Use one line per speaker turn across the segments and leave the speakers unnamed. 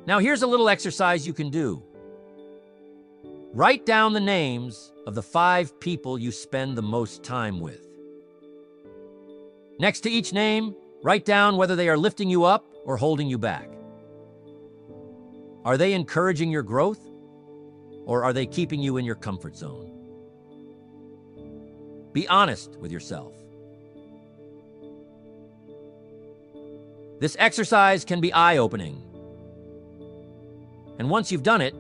Now here's a little exercise you can do. Write down the names of the 5 people you spend the most time with. Next to each name, write down whether they are lifting you up or holding you back. Are they encouraging your growth, or are they keeping you in your comfort zone? Be honest with yourself. This exercise can be eye-opening. And once you've done it,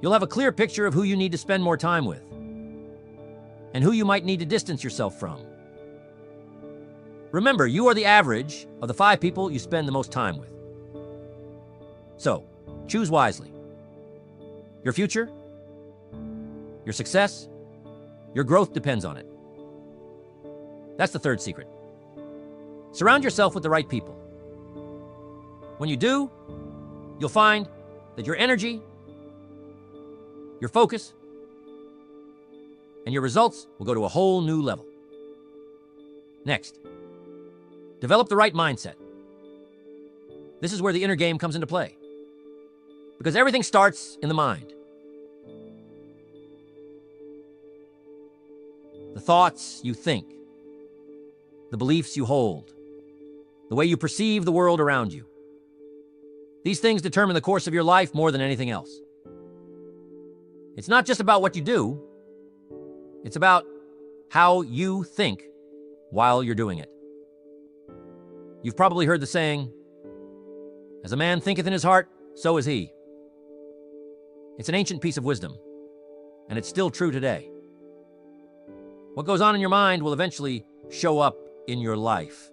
you'll have a clear picture of who you need to spend more time with and who you might need to distance yourself from. Remember, you are the average of the 5 people you spend the most time with. So, choose wisely. Your future, your success, your growth depends on it. That's the 3rd secret. Surround yourself with the right people. When you do, you'll find that your energy, your focus, and your results will go to a whole new level. Next, develop the right mindset. This is where the inner game comes into play, because everything starts in the mind. The thoughts you think, the beliefs you hold, the way you perceive the world around you. These things determine the course of your life more than anything else. It's not just about what you do, it's about how you think while you're doing it. You've probably heard the saying, "As a man thinketh in his heart, so is he." It's an ancient piece of wisdom, and it's still true today. What goes on in your mind will eventually show up in your life.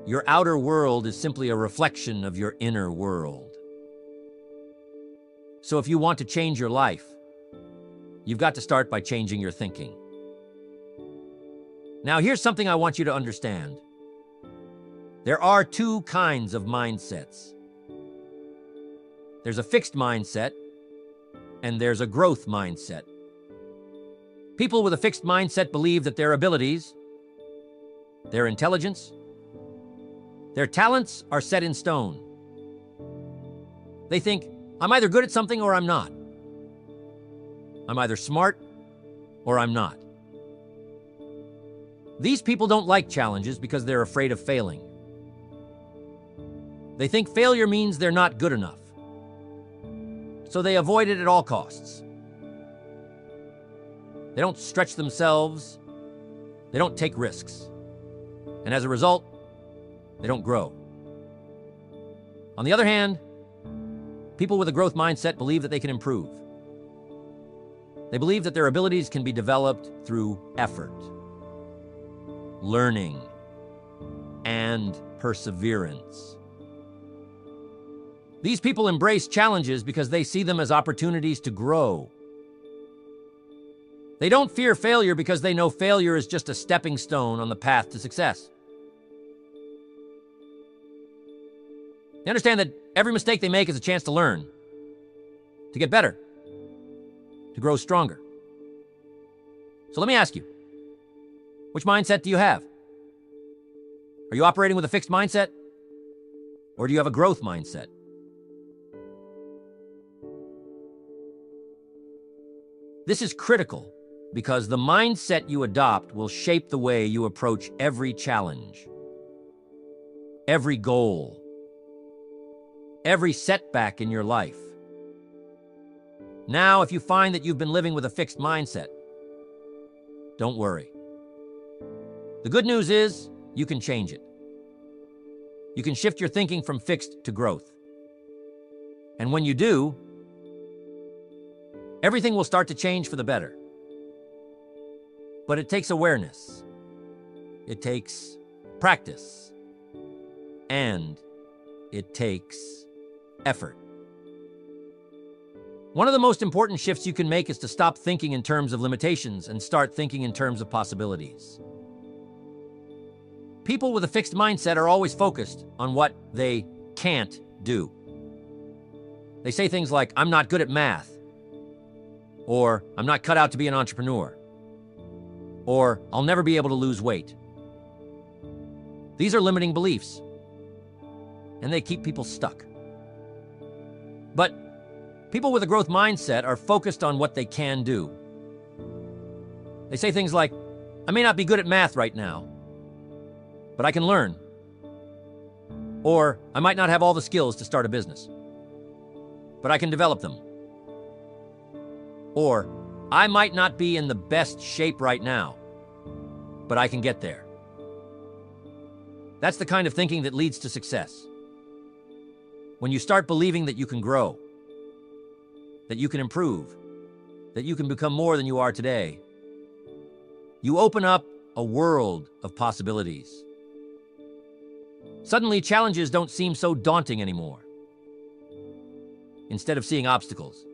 Your outer world is simply a reflection of your inner world. So if you want to change your life, you've got to start by changing your thinking. Now, here's something I want you to understand. There are 2 kinds of mindsets. There's a fixed mindset, and there's a growth mindset. People with a fixed mindset believe that their abilities, their intelligence, their talents are set in stone. They think, I'm either good at something or I'm not. I'm either smart or I'm not. These people don't like challenges because they're afraid of failing. They think failure means they're not good enough. So they avoid it at all costs. They don't stretch themselves. They don't take risks. And as a result, they don't grow. On the other hand, people with a growth mindset believe that they can improve. They believe that their abilities can be developed through effort, learning, and perseverance. These people embrace challenges because they see them as opportunities to grow. They don't fear failure because they know failure is just a stepping stone on the path to success. They understand that every mistake they make is a chance to learn, to get better, to grow stronger. So let me ask you, which mindset do you have? Are you operating with a fixed mindset? Or do you have a growth mindset? This is critical because the mindset you adopt will shape the way you approach every challenge, every goal, every setback in your life. Now, if you find that you've been living with a fixed mindset, don't worry. The good news is you can change it. You can shift your thinking from fixed to growth. And when you do, everything will start to change for the better. But it takes awareness. It takes practice. And it takes effort. One of the most important shifts you can make is to stop thinking in terms of limitations and start thinking in terms of possibilities. People with a fixed mindset are always focused on what they can't do. They say things like, I'm not good at math, or I'm not cut out to be an entrepreneur, or I'll never be able to lose weight. These are limiting beliefs. and they keep people stuck. But people with a growth mindset are focused on what they can do. They say things like, I may not be good at math right now, but I can learn. Or, I might not have all the skills to start a business, but I can develop them. Or, I might not be in the best shape right now, but I can get there. That's the kind of thinking that leads to success. When you start believing that you can grow, that you can improve, that you can become more than you are today, you open up a world of possibilities. Suddenly, challenges don't seem so daunting anymore. Instead of seeing obstacles,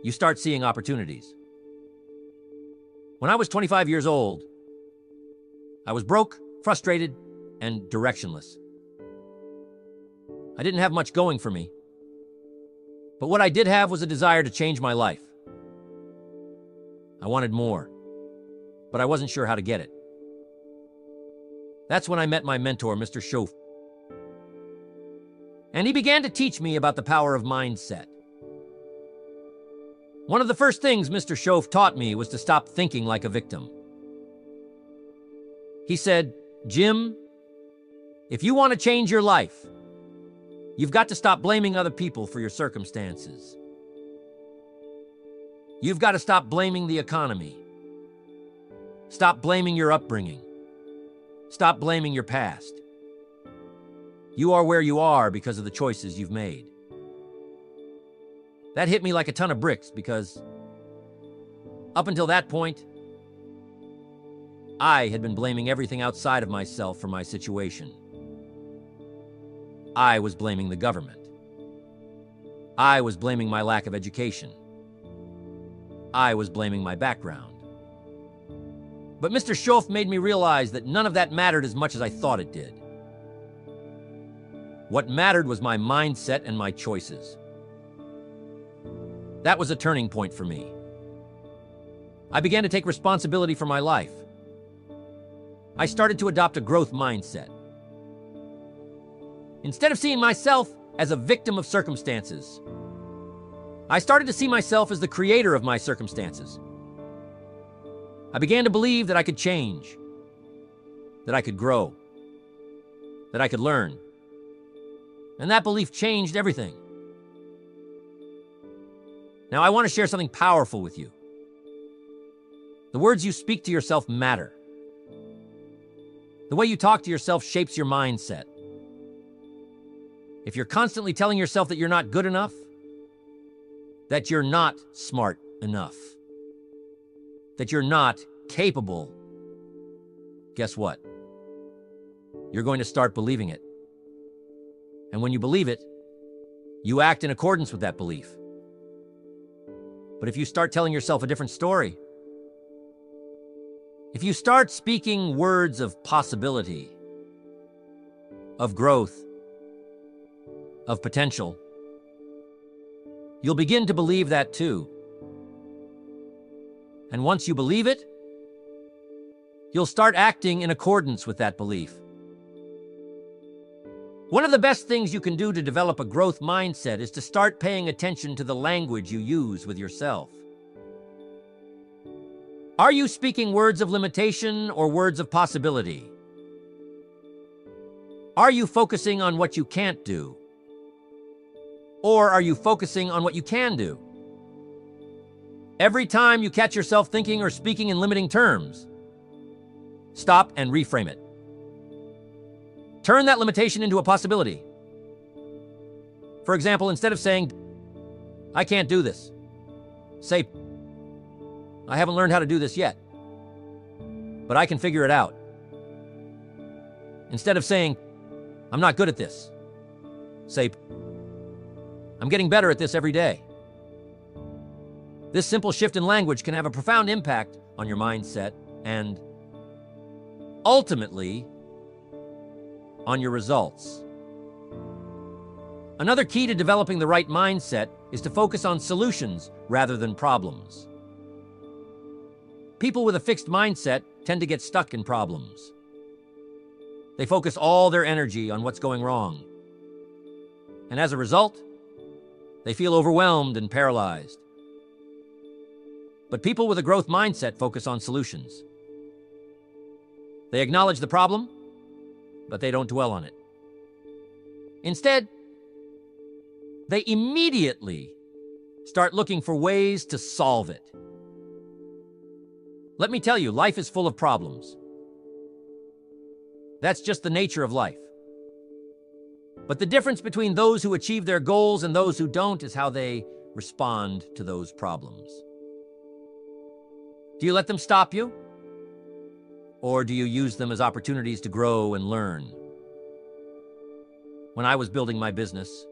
you start seeing opportunities. When I was 25 years old, I was broke, frustrated, and directionless. I didn't have much going for me, but what I did have was a desire to change my life. I wanted more, but I wasn't sure how to get it. That's when I met my mentor, Mr. Schoaf. And he began to teach me about the power of mindset. One of the first things Mr. Schoaf taught me was to stop thinking like a victim. He said, Jim, if you want to change your life, you've got to stop blaming other people for your circumstances. You've got to stop blaming the economy. Stop blaming your upbringing. Stop blaming your past. You are where you are because of the choices you've made. That hit me like a ton of bricks because up until that point, I had been blaming everything outside of myself for my situation. I was blaming the government. I was blaming my lack of education. I was blaming my background. But Mr. Schoaf made me realize that none of that mattered as much as I thought it did. What mattered was my mindset and my choices. That was a turning point for me. I began to take responsibility for my life. I started to adopt a growth mindset. Instead of seeing myself as a victim of circumstances, I started to see myself as the creator of my circumstances. I began to believe that I could change, that I could grow, that I could learn. And that belief changed everything. Now, I want to share something powerful with you. The words you speak to yourself matter. The way you talk to yourself shapes your mindset. If you're constantly telling yourself that you're not good enough, that you're not smart enough, that you're not capable, guess what? You're going to start believing it. And when you believe it, you act in accordance with that belief. But if you start telling yourself a different story, if you start speaking words of possibility, of growth, of potential, you'll begin to believe that too. And once you believe it, you'll start acting in accordance with that belief. One of the best things you can do to develop a growth mindset is to start paying attention to the language you use with yourself. Are you speaking words of limitation or words of possibility? Are you focusing on what you can't do? Or are you focusing on what you can do? Every time you catch yourself thinking or speaking in limiting terms, stop and reframe it. Turn that limitation into a possibility. For example, instead of saying, I can't do this, say, I haven't learned how to do this yet, but I can figure it out. Instead of saying, I'm not good at this, say, I'm getting better at this every day. This simple shift in language can have a profound impact on your mindset and ultimately on your results. Another key to developing the right mindset is to focus on solutions rather than problems. People with a fixed mindset tend to get stuck in problems. They focus all their energy on what's going wrong. And as a result, they feel overwhelmed and paralyzed. But people with a growth mindset focus on solutions. They acknowledge the problem, but they don't dwell on it. Instead, they immediately start looking for ways to solve it. Let me tell you, life is full of problems. That's just the nature of life. But the difference between those who achieve their goals and those who don't is how they respond to those problems. Do you let them stop you? Or do you use them as opportunities to grow and learn? When I was building my business,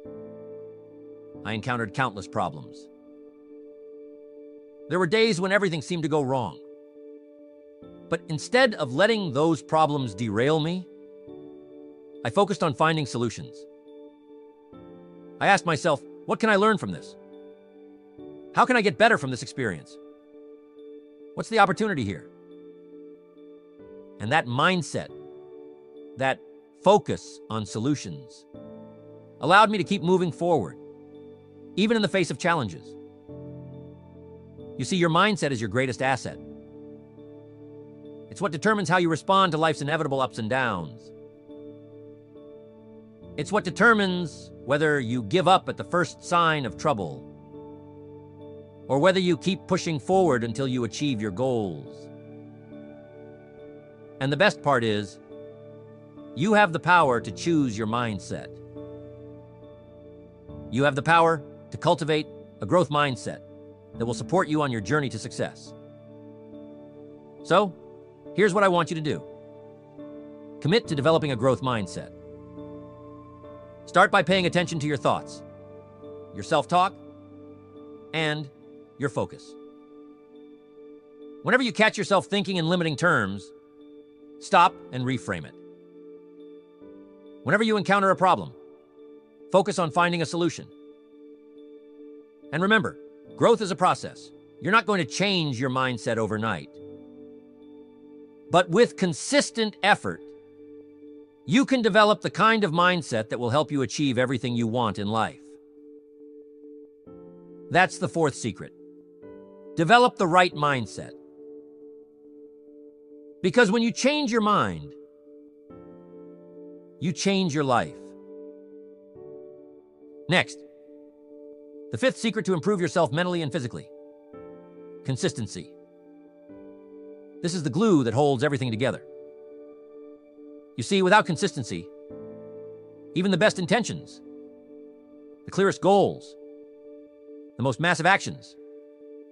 I encountered countless problems. There were days when everything seemed to go wrong. But instead of letting those problems derail me, I focused on finding solutions. I asked myself, what can I learn from this? How can I get better from this experience? What's the opportunity here? And that mindset, that focus on solutions, allowed me to keep moving forward, even in the face of challenges. You see, your mindset is your greatest asset. It's what determines how you respond to life's inevitable ups and downs. It's what determines whether you give up at the first sign of trouble, or whether you keep pushing forward until you achieve your goals. And the best part is, you have the power to choose your mindset. You have the power to cultivate a growth mindset that will support you on your journey to success. So, here's what I want you to do. Commit to developing a growth mindset. Start by paying attention to your thoughts, your self-talk, and your focus. Whenever you catch yourself thinking in limiting terms, stop and reframe it. Whenever you encounter a problem, focus on finding a solution. And remember, growth is a process. You're not going to change your mindset overnight. But with consistent effort, you can develop the kind of mindset that will help you achieve everything you want in life. That's the fourth secret. Develop the right mindset. Because when you change your mind, you change your life. Next, the fifth secret to improve yourself mentally and physically. Consistency. This is the glue that holds everything together. You see, without consistency, even the best intentions, the clearest goals, the most massive actions,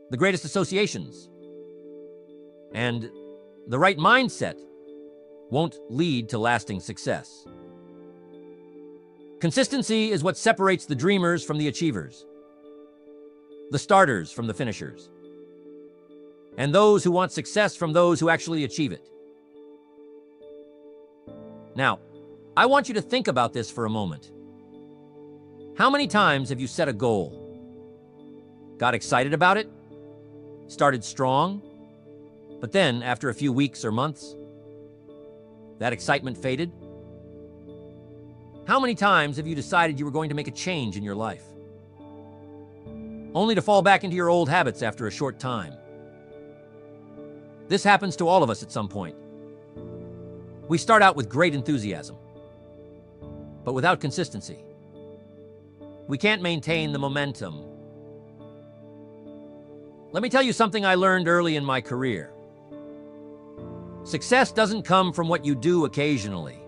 the greatest associations, and the right mindset won't lead to lasting success. Consistency is what separates the dreamers from the achievers, the starters from the finishers, and those who want success from those who actually achieve it. Now, I want you to think about this for a moment. How many times have you set a goal, got excited about it, started strong, but then after a few weeks or months, that excitement faded? How many times have you decided you were going to make a change in your life, only to fall back into your old habits after a short time? This happens to all of us at some point. We start out with great enthusiasm, but without consistency, we can't maintain the momentum. Let me tell you something I learned early in my career. Success doesn't come from what you do occasionally.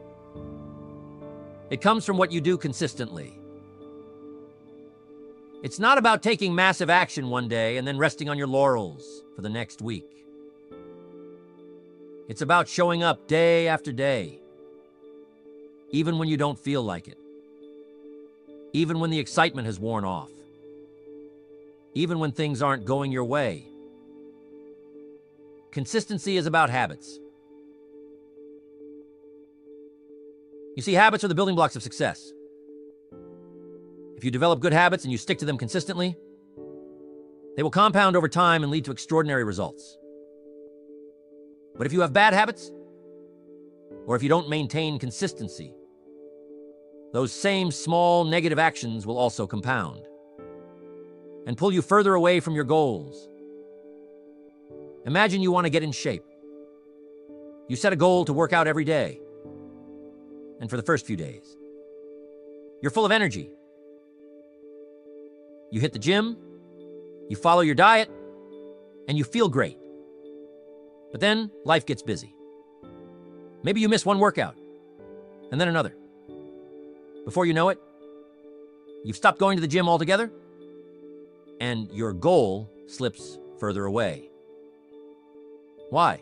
It comes from what you do consistently. It's not about taking massive action one day and then resting on your laurels for the next week. It's about showing up day after day, even when you don't feel like it, even when the excitement has worn off, even when things aren't going your way. Consistency is about habits. You see, habits are the building blocks of success. If you develop good habits and you stick to them consistently, they will compound over time and lead to extraordinary results. But if you have bad habits, or if you don't maintain consistency, those same small negative actions will also compound and pull you further away from your goals. Imagine you want to get in shape. You set a goal to work out every day. And for the first few days, you're full of energy. You hit the gym, you follow your diet, and you feel great. But then life gets busy. Maybe you miss one workout, and then another. Before you know it, you've stopped going to the gym altogether, and your goal slips further away. Why?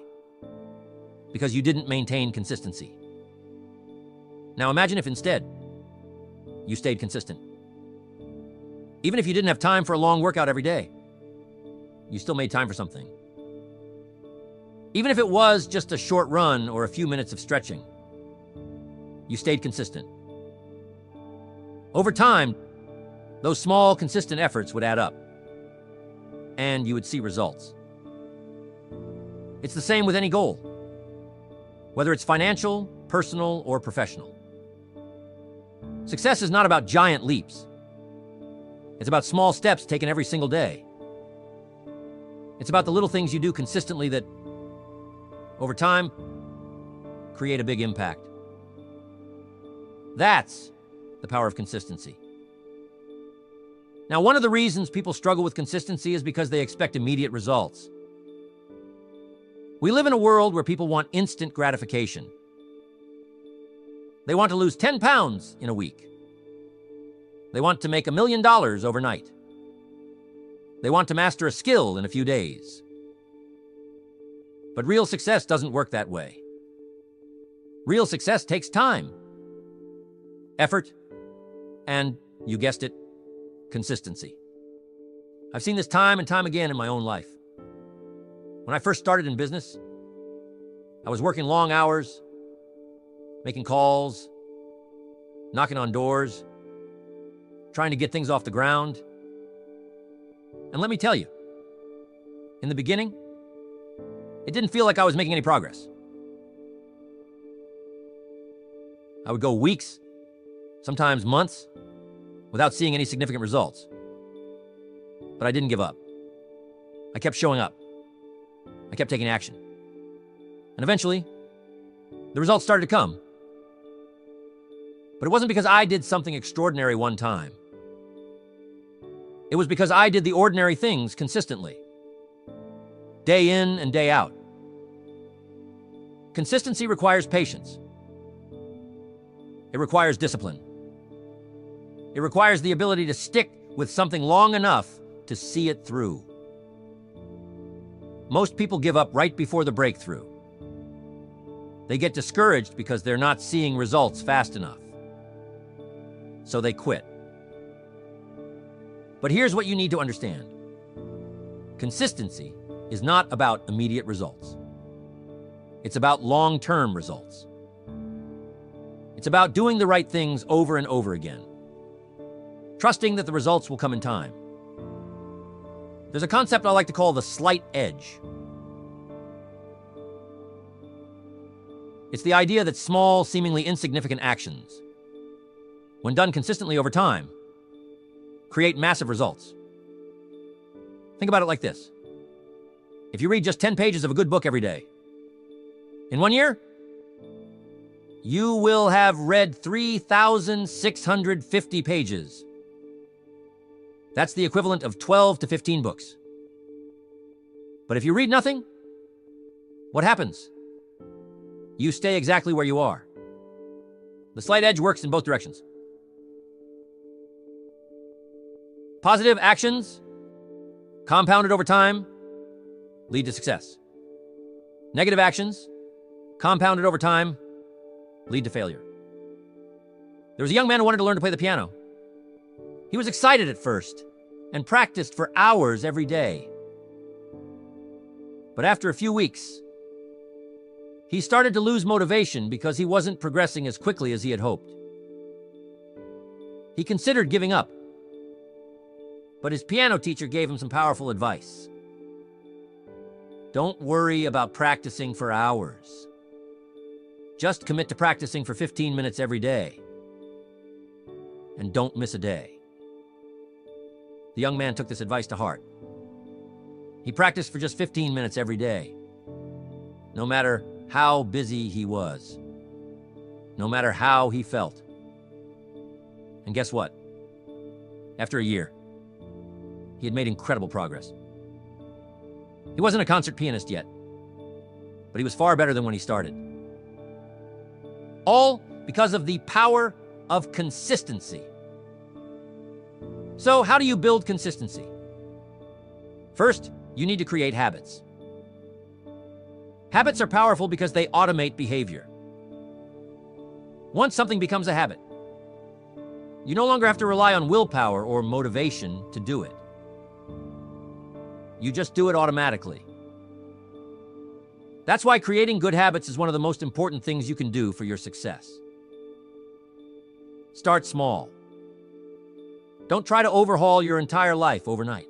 Because you didn't maintain consistency. Now imagine if instead you stayed consistent. Even if you didn't have time for a long workout every day, you still made time for something. Even if it was just a short run or a few minutes of stretching, you stayed consistent. Over time, those small, consistent efforts would add up, and you would see results. It's the same with any goal, whether it's financial, personal, or professional. Success is not about giant leaps. It's about small steps taken every single day. It's about the little things you do consistently that, over time, create a big impact. That's the power of consistency. Now, one of the reasons people struggle with consistency is because they expect immediate results. We live in a world where people want instant gratification. They want to lose 10 pounds in a week. They want to make $1 million overnight. They want to master a skill in a few days. But real success doesn't work that way. Real success takes time, effort, and, you guessed it, consistency. I've seen this time and time again in my own life. When I first started in business, I was working long hours, making calls, knocking on doors, trying to get things off the ground. And let me tell you, in the beginning, it didn't feel like I was making any progress. I would go weeks, sometimes months, without seeing any significant results. But I didn't give up. I kept showing up. I kept taking action. And eventually, the results started to come. But it wasn't because I did something extraordinary one time. It was because I did the ordinary things consistently, day in and day out. Consistency requires patience. It requires discipline. It requires the ability to stick with something long enough to see it through. Most people give up right before the breakthrough. They get discouraged because they're not seeing results fast enough. So they quit. But here's what you need to understand. Consistency is not about immediate results. It's about long-term results. It's about doing the right things over and over again, trusting that the results will come in time. There's a concept I like to call the slight edge. It's the idea that small, seemingly insignificant actions, when done consistently over time, create massive results. Think about it like this. If you read just 10 pages of a good book every day, in 1 year, you will have read 3,650 pages. That's the equivalent of 12 to 15 books. But if you read nothing, what happens? You stay exactly where you are. The slight edge works in both directions. Positive actions, compounded over time, lead to success. Negative actions, compounded over time, lead to failure. There was a young man who wanted to learn to play the piano. He was excited at first and practiced for hours every day. But after a few weeks, he started to lose motivation because he wasn't progressing as quickly as he had hoped. He considered giving up, but his piano teacher gave him some powerful advice. Don't worry about practicing for hours. Just commit to practicing for 15 minutes every day. And don't miss a day. The young man took this advice to heart. He practiced for just 15 minutes every day. No matter how busy he was. No matter how he felt. And guess what? After a year, he had made incredible progress. He wasn't a concert pianist yet, but he was far better than when he started. All because of the power of consistency. So, how do you build consistency? First, you need to create habits. Habits are powerful because they automate behavior. Once something becomes a habit, you no longer have to rely on willpower or motivation to do it. You just do it automatically. That's why creating good habits is one of the most important things you can do for your success. Start small. Don't try to overhaul your entire life overnight.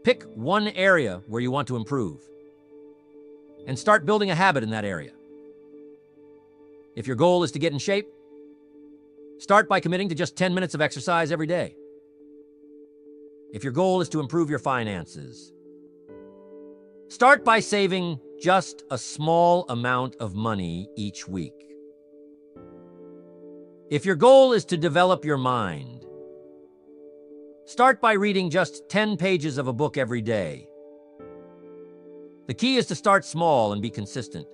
Pick one area where you want to improve and start building a habit in that area. If your goal is to get in shape, start by committing to just 10 minutes of exercise every day. If your goal is to improve your finances, start by saving just a small amount of money each week. If your goal is to develop your mind, start by reading just 10 pages of a book every day. The key is to start small and be consistent.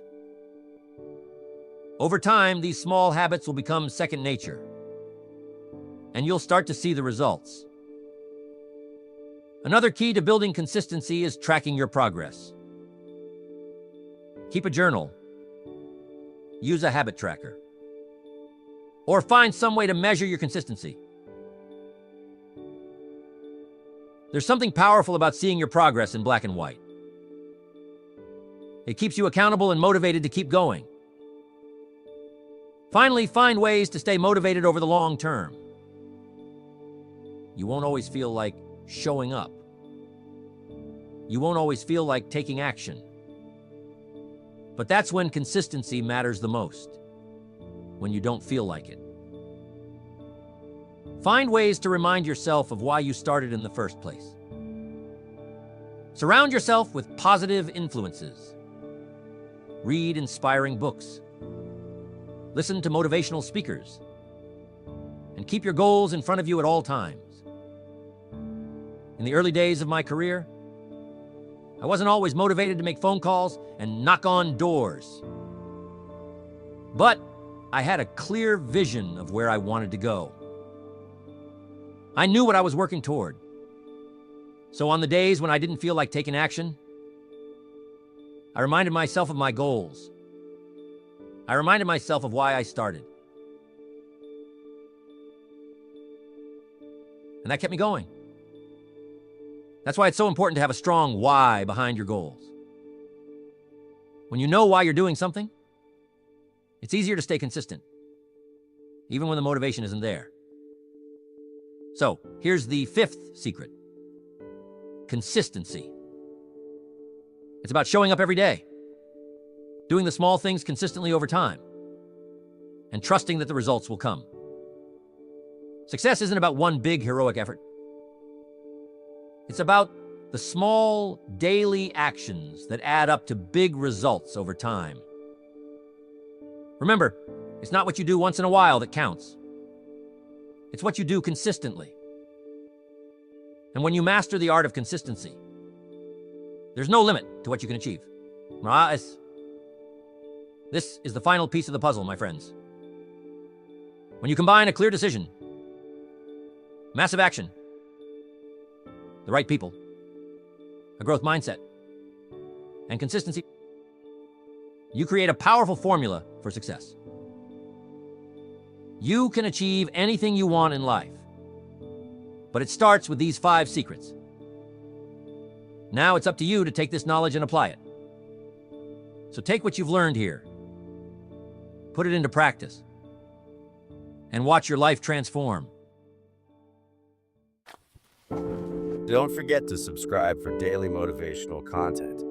Over time, these small habits will become second nature, and you'll start to see the results. Another key to building consistency is tracking your progress. Keep a journal. Use a habit tracker. Or find some way to measure your consistency. There's something powerful about seeing your progress in black and white. It keeps you accountable and motivated to keep going. Finally, find ways to stay motivated over the long term. You won't always feel like showing up. You won't always feel like taking action. But that's when consistency matters the most, when you don't feel like it. Find ways to remind yourself of why you started in the first place. Surround yourself with positive influences. Read inspiring books. Listen to motivational speakers. And keep your goals in front of you at all times. In the early days of my career, I wasn't always motivated to make phone calls and knock on doors. But I had a clear vision of where I wanted to go. I knew what I was working toward. So on the days when I didn't feel like taking action, I reminded myself of my goals. I reminded myself of why I started. And that kept me going. That's why it's so important to have a strong why behind your goals. When you know why you're doing something, it's easier to stay consistent, even when the motivation isn't there. So, here's the fifth secret. Consistency. It's about showing up every day, doing the small things consistently over time, and trusting that the results will come. Success isn't about one big heroic effort. It's about the small daily actions that add up to big results over time. Remember, it's not what you do once in a while that counts. It's what you do consistently. And when you master the art of consistency, there's no limit to what you can achieve. This is the final piece of the puzzle, my friends. When you combine a clear decision, massive action, the right people, a growth mindset, and consistency, you create a powerful formula for success. You can achieve anything you want in life, but it starts with these 5 secrets. Now it's up to you to take this knowledge and apply it. So take what you've learned here, put it into practice, and watch your life transform.
Don't forget to subscribe for daily motivational content.